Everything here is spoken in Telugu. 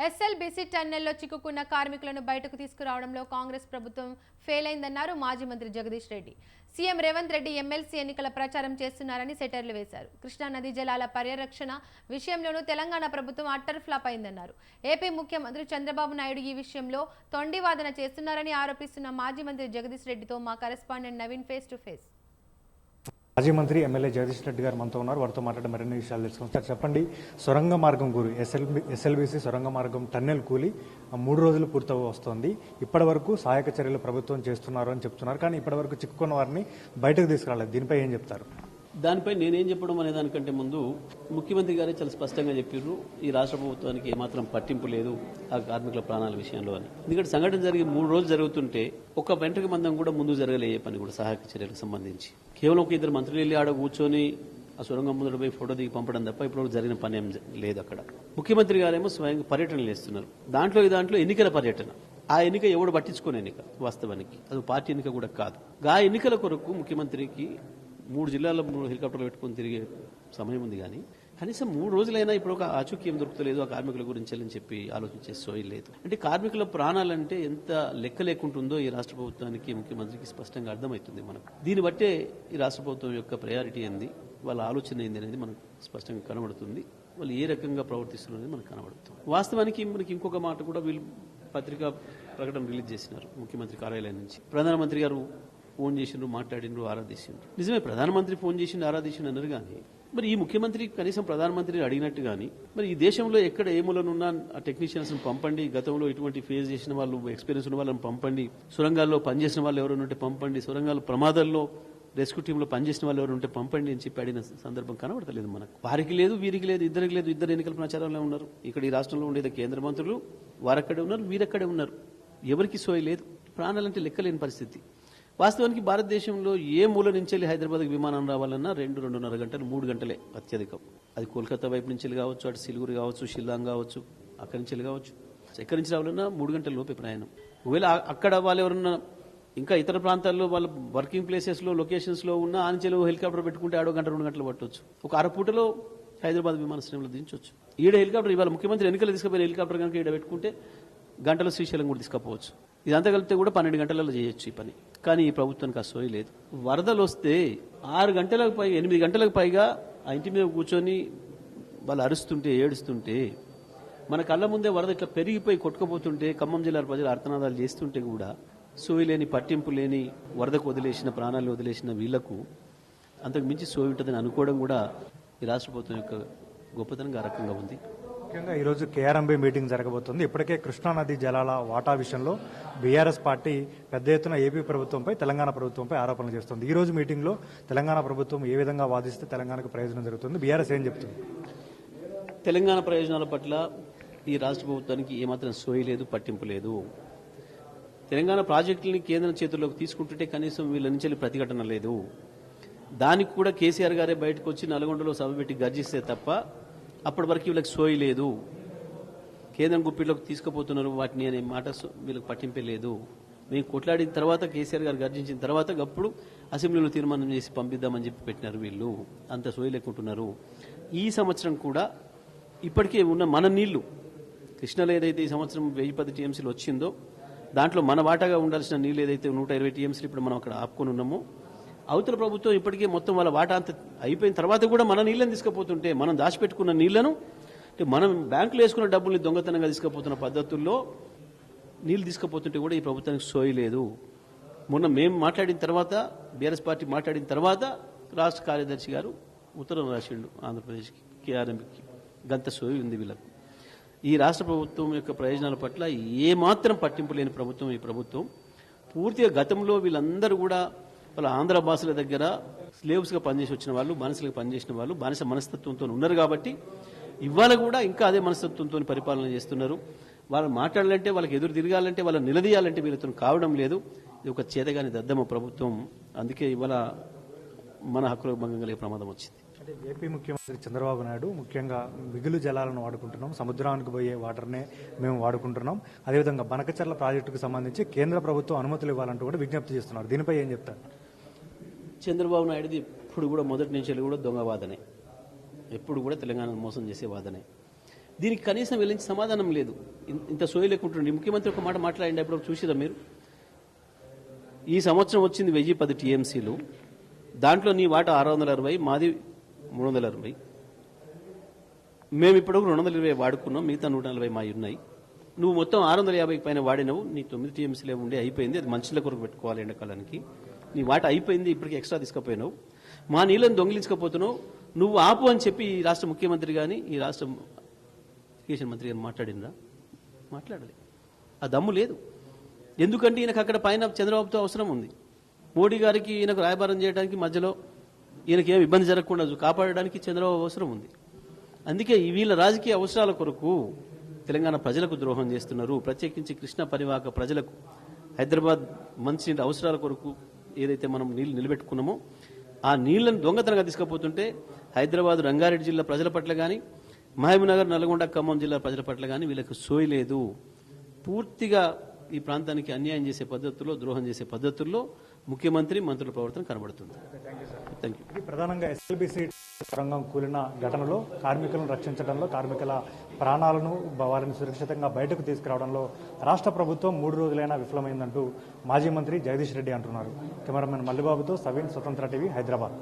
ఎస్ఎల్బీసీ టన్నెల్లో చిక్కుకున్న కార్మికులను బయటకు తీసుకురావడంలో కాంగ్రెస్ ప్రభుత్వం ఫెయిల్ అయిందన్నారు మాజీ మంత్రి జగదీష్ రెడ్డి. సీఎం రేవంత్ రెడ్డి ఎమ్మెల్సీ ఎన్నికల ప్రచారం చేస్తున్నారని సెటర్లు వేశారు. కృష్ణా నదీ జలాల పరిరక్షణ విషయంలోనూ తెలంగాణ ప్రభుత్వం అట్టర్ ఫ్లాప్ అయిందన్నారు. ఏపీ ముఖ్యమంత్రి చంద్రబాబు నాయుడు ఈ విషయంలో తొండివాదన చేస్తున్నారని ఆరోపిస్తున్న మాజీ మంత్రి జగదీష్ రెడ్డితో మా correspondent Naveen face to face. మాజీ మంత్రి ఎమ్మెల్యే జగదీష్ రెడ్డి గారు మనతో ఉన్నారు. వారితో మాట్లాడే మరిన్ని విషయాలు తెలుసుకుంటారు. సార్ చెప్పండి, సొరంగ మార్గం కూలి ఎస్ఎల్బీసీ సొరంగ మార్గం టన్నెల్ కూలి 3 రోజులు పూర్తి వస్తోంది. ఇప్పటి వరకు సహాయక చర్యలు ప్రభుత్వం చేస్తున్నారు అని చెప్తున్నారు. కానీ ఇప్పటి వరకు చిక్కుకున్న వారిని బయటకు తీసుకురాలేదు. దీనిపై ఏం చెప్తారు? దానిపై నేనేం చెప్పడం అనే దానికంటే ముందు ముఖ్యమంత్రి గారే చాలా స్పష్టంగా చెప్పారు, ఈ రాష్ట్ర ప్రభుత్వానికి ఏమాత్రం పట్టింపు లేదు ఆ కార్మికుల ప్రాణాల విషయంలో అని. ఎందుకంటే సంఘటన జరిగి 3 రోజులు జరుగుతుంటే ఒక వెంటకి మందం కూడా ముందు జరగలే పని కూడా సహాయక చర్యలకు సంబంధించి. కేవలం ఒక 2 మంత్రులు వెళ్ళి ఆడ కూర్చొని ఆ సొరంగం ముందు పోయి ఫోటో దిగి పంపడం తప్ప ఇప్పుడు జరిగిన పని ఏం లేదు అక్కడ. ముఖ్యమంత్రి గారేమో స్వయంగా పర్యటనలు చేస్తున్నారు. దాంట్లో ఎన్నికల పర్యటన. ఆ ఎన్నిక ఎవడు పట్టించుకునే ఎన్నిక, వాస్తవానికి అది పార్టీ ఎన్నిక కూడా కాదు. ఆ ఎన్నికల కొరకు ముఖ్యమంత్రికి 3 జిల్లాల్లో 3 హెలికాప్టర్లు పెట్టుకుని తిరిగే సమయం ఉంది. కానీ కనీసం 3 రోజులైనా ఇప్పుడు ఒక ఆచూక్యం దొరుకుతలేదు ఆ కార్మికుల గురించి అని చెప్పి ఆలోచించే సోయి లేదు. అంటే కార్మికుల ప్రాణాలంటే ఎంత లెక్క లేకుంటుందో ఈ రాష్ట్ర ప్రభుత్వానికి, ముఖ్యమంత్రికి స్పష్టంగా అర్థమవుతుంది మనకు. దీన్ని బట్టే ఈ రాష్ట్ర ప్రభుత్వం యొక్క ప్రయారిటీ ఏంది, వాళ్ళ ఆలోచన ఏంది అనేది మనకు స్పష్టంగా కనబడుతుంది. వాళ్ళు ఏ రకంగా ప్రవర్తిస్తున్నది మనకు కనబడుతుంది. వాస్తవానికి మనకి ఇంకొక మాట కూడా వీళ్ళు పత్రికా ప్రకటన రిలీజ్ చేసినారు ముఖ్యమంత్రి కార్యాలయం నుంచి. ప్రధానమంత్రి గారు ఫోన్ చేసిండ్రు, మాట్లాడిండ్రు, ఆరాధించిండ్రు. నిజమే, ప్రధానమంత్రి ఫోన్ చేసిండు, ఆరాధించిండు అన్నారు. కానీ మరి ఈ ముఖ్యమంత్రి కనీసం ప్రధానమంత్రిని అడిగినట్టు కానీ మరి ఈ దేశంలో ఎక్కడ ఏ మూలనున్నా ఆ టెక్నీషియన్స్ పంపండి, గతంలో ఇటువంటి ఫేస్ చేసిన వాళ్ళు, ఎక్స్పీరియన్స్ ఉన్న వాళ్ళని పంపండి, సొరంగాల్లో పనిచేసిన వాళ్ళు ఎవరైనా ఉంటే పంపండి, సొరంగాల ప్రమాదాల్లో రెస్క్యూ టీంలో పనిచేసిన వాళ్ళు ఎవరు ఉంటే పంపండి అని చెప్పి అడిగిన సందర్భం కనబడతలేదు మనకు. వారికి లేదు, వీరికి లేదు, ఇద్దరికి లేదు. ఇద్దరు ఎన్నికల ప్రచారంలో ఉన్నారు. ఇక్కడ ఈ రాష్ట్రంలో ఉండేది కేంద్ర మంత్రులు, వారక్కడే ఉన్నారు, వీరక్కడే ఉన్నారు. ఎవరికి సోయి లేదు. ప్రాణాలంటే లెక్కలేని పరిస్థితి. వాస్తవానికి భారతదేశంలో ఏ మూల నుంచి వెళ్ళి హైదరాబాద్కి విమానం రావాలన్నా 2-2.5 గంటలు, 3 గంటలే అత్యధికం. అది కోల్కతా వైపు నుంచి వెళ్ళి కావచ్చు, అటు సిలిగురి కావచ్చు, షిల్లాంగ్ కావచ్చు, అక్కడి నుంచి వెళ్ళి కావచ్చు. ఎక్కడి నుంచి రావాలన్నా 3 గంటల లోపే ప్రయాణం. ఒకవేళ అక్కడ వాళ్ళు ఎవరన్నా ఇంకా ఇతర ప్రాంతాల్లో వాళ్ళ వర్కింగ్ ప్లేసెస్ లో, లొకేషన్స్ లో ఉన్న ఆంచెలు హెలికాప్టర్ పెట్టుకుంటే 1 గంట 2 గంటలు పట్టవచ్చు. ఒక అరపూటలో హైదరాబాద్ విమానాశ్రయంలో దించవచ్చు. ఈడ హెలికాప్టర్ ఇవాళ ముఖ్యమంత్రి ఎన్నికలు తీసుకుపోయిన హెలికాప్టర్ కనుక ఈడ పెట్టుకుంటే గంటల శ్రీశైలం కూడా తీసుకుపోవచ్చు. ఇదంతా కలిపితే కూడా 12 గంటలలో చేయొచ్చు ఈ పని. కానీ ఈ ప్రభుత్వానికి ఆ సోయి లేదు. వరదలు వస్తే 6 గంటలకు పైగా, 8 గంటలకు పైగా ఆ ఇంటి మీద కూర్చొని వాళ్ళు అరుస్తుంటే, ఏడుస్తుంటే, మన కళ్ళ ముందే వరద ఇట్లా పెరిగిపోయి కొట్టుకుపోతుంటే ఖమ్మం జిల్లా ప్రజలు అర్థనాదాలు చేస్తుంటే కూడా సోయి లేని, పట్టింపు లేని, వరదకు వదిలేసిన, ప్రాణాలు వదిలేసిన వీళ్లకు అంతకు మించి సోయి ఉంటుందని అనుకోవడం కూడా ఈ రాష్ట్ర ప్రభుత్వం యొక్క గొప్పతనంగా ఆ రకంగా ఉంది. ముఖ్యంగా ఈరోజు కేఆర్ఎంబీ మీటింగ్ జరగబోతుంది. ఇప్పటికే కృష్ణా నదీ జలాల వాటా విషయంలో బీఆర్ఎస్ పార్టీ పెద్ద ఎత్తున ఏపీ ప్రభుత్వంపై, తెలంగాణ ప్రభుత్వంపై ఆరోపణలు చేస్తుంది. ఈ రోజు మీటింగ్లో తెలంగాణ ప్రభుత్వం ఏ విధంగా వాదిస్తే తెలంగాణకు ప్రయోజనం జరుగుతుంది, బీఆర్ఎస్ ఏం చెప్తుంది? తెలంగాణ ప్రయోజనాల పట్ల ఈ రాష్ట్ర ప్రభుత్వానికి ఏమాత్రం సోయి లేదు, పట్టింపు లేదు. తెలంగాణ ప్రాజెక్టులని కేంద్రం చేతుల్లోకి తీసుకుంటుంటే కనీసం వీళ్ళ నుంచి ప్రతిఘటన లేదు. దానికి కూడా కేసీఆర్ గారే బయటకు వచ్చి నల్గొండలో సభ పెట్టి గర్జిస్తే తప్ప అప్పటి వరకు వీళ్ళకి సోయి లేదు. కేంద్రం గుప్పిట్లోకి తీసుకుపోతున్నారు వాటిని అనే మాట వీళ్ళకి పట్టింపే లేదు. మేము కొట్లాడిన తర్వాత, కేసీఆర్ గారు గర్జించిన తర్వాత అప్పుడు అసెంబ్లీలో తీర్మానం చేసి పంపిద్దామని చెప్పి పెట్టినారు. వీళ్ళు అంత సోయి లేకుంటున్నారు. ఈ సంవత్సరం కూడా ఇప్పటికే ఉన్న మన నీళ్లు, కృష్ణలో ఏదైతే ఈ సంవత్సరం 1010 టీఎంసీలు వచ్చిందో దాంట్లో మన వాటాగా ఉండాల్సిన నీళ్ళు ఏదైతే 120 టీఎంసీలు ఇప్పుడు మనం అక్కడ ఆపుకొని ఉన్నామో, అవతల ప్రభుత్వం ఇప్పటికే మొత్తం వాళ్ళ వాటా అంత అయిపోయిన తర్వాత కూడా మన నీళ్ళని తీసుకుపోతుంటే, మనం దాచిపెట్టుకున్న నీళ్లను, అంటే మనం బ్యాంకులో వేసుకున్న డబ్బుల్ని దొంగతనంగా తీసుకుపోతున్న పద్ధతుల్లో నీళ్లు తీసుకుపోతుంటే కూడా ఈ ప్రభుత్వానికి సోయి లేదు. మొన్న మేము మాట్లాడిన తర్వాత, బీఆర్ఎస్ పార్టీ మాట్లాడిన తర్వాత రాష్ట్ర కార్యదర్శి గారు ఉత్తరం రాసిండు ఆంధ్రప్రదేశ్కి, కేఆర్ఎంకి. గంత సోయి ఉంది వీళ్ళకు. ఈ రాష్ట్ర ప్రభుత్వం యొక్క ప్రయోజనాల పట్ల ఏమాత్రం పట్టింపు లేని ప్రభుత్వం ఈ ప్రభుత్వం. పూర్తిగా గతంలో వీళ్ళందరూ కూడా వాళ్ళ ఆంధ్ర భాషల దగ్గర స్లేవ్స్గా పనిచేసి వచ్చిన వాళ్ళు, బానిసలుగా పనిచేసిన వాళ్ళు, బానిస మనస్తత్వంతో ఉన్నారు. కాబట్టి ఇవాళ కూడా ఇంకా అదే మనస్తత్వంతో పరిపాలన చేస్తున్నారు. వాళ్ళు మాట్లాడాలంటే, వాళ్ళకి ఎదురు తిరగాలంటే, వాళ్ళని నిలదీయాలంటే వీళ్ళతో కావడం లేదు. ఇది ఒక చేతగాని దద్దమ్మ ప్రభుత్వం. అందుకే ఇవాళ మన హక్కులకు భంగం కలిగే ప్రమాదం వచ్చింది. అంటే ఏపీ ముఖ్యమంత్రి చంద్రబాబు నాయుడు ముఖ్యంగా మిగులు జలాలను వాడుకుంటున్నాం, సముద్రానికి పోయే వాటర్నే మేము వాడుకుంటున్నాం, అదేవిధంగా బనకచర్ల ప్రాజెక్టుకు సంబంధించి కేంద్ర ప్రభుత్వం అనుమతులు ఇవ్వాలంటూ కూడా విజ్ఞప్తి చేస్తున్నారు. దీనిపై ఏం చెప్తారు? చంద్రబాబు నాయుడుది ఇప్పుడు కూడా మొదటి నుంచి కూడా దొంగ వాదనే, ఎప్పుడు కూడా తెలంగాణ మోసం చేసే వాదనే. దీనికి కనీసం వెళ్ళించి సమాధానం లేదు. ఇంత సోయి లేకుంటుండే ముఖ్యమంత్రి ఒక మాట మాట్లాడండి, అప్పుడు చూసిరా మీరు? ఈ సంవత్సరం వచ్చింది 1010 టీఎంసీలు, దాంట్లో నీ వాటా 660, మాది 360. మేము ఇప్పుడు 220 వాడుకున్నాం, మిగతా 140 మావి ఉన్నాయి. నువ్వు మొత్తం 650 పైన వాడినవు, నీ 9 టీఎంసీలే ఉండి అయిపోయింది. అది మంచిల కొరకు పెట్టుకోవాలి ఎండాకాలానికి. నీ వాటా అయిపోయింది, ఇప్పటికి ఎక్స్ట్రా తీసుకుపోయినావు. మా నీళ్ళని దొంగిలించకపోతున్నావు. నువ్వు ఆపు అని చెప్పి ఈ రాష్ట్ర ముఖ్యమంత్రి కానీ ఈ రాష్ట్ర ఇరిగేషన్ మంత్రి గారు మాట్లాడినరా? మాట్లాడలే. ఆ దమ్ము లేదు. ఎందుకంటే ఈయనకు అక్కడ పైన చంద్రబాబుతో అవసరం ఉంది. మోడీ గారికి ఈయనకు రాయబారం చేయడానికి మధ్యలో ఈయనకి ఏం ఇబ్బంది జరగకుండా కాపాడడానికి చంద్రబాబు అవసరం ఉంది. అందుకే వీళ్ళ రాజకీయ అవసరాల కొరకు తెలంగాణ ప్రజలకు ద్రోహం చేస్తున్నారు. ప్రత్యేకించి కృష్ణా పరివాహక ప్రజలకు, హైదరాబాద్ మంచినీటి అవసరాల కొరకు ఏదైతే మనం నీళ్లు నిలబెట్టుకున్నామో ఆ నీళ్లను దొంగతనంగా తీసుకుపోతుంటే హైదరాబాద్, రంగారెడ్డి జిల్లా ప్రజల పట్ల కానీ, మహబూబ్నగర్, నల్గొండ, ఖమ్మం జిల్లా ప్రజల పట్ల కానీ వీళ్ళకి సోయి లేదు. పూర్తిగా ఈ ప్రాంతానికి అన్యాయం చేసే పద్ధతుల్లో, ద్రోహం చేసే పద్ధతుల్లో ముఖ్యమంత్రి, మంత్రుల ప్రవర్తన కనబడుతుంది. Thank you. ఇది ప్రధానంగా ఎస్ఎల్బీసీ సొరంగం కూలిన ఘటనలో కార్మికులను రక్షించడంలో, కార్మికుల ప్రాణాలను, వారిని సురక్షితంగా బయటకు తీసుకురావడంలో రాష్ట్ర ప్రభుత్వం 3 రోజులైనా విఫలమైందంటూ మాజీ మంత్రి జగదీష్ రెడ్డి అంటున్నారు. కెమెరామెన్ మల్లిబాబుతో సవీన్, స్వతంత్ర టీవీ, హైదరాబాద్.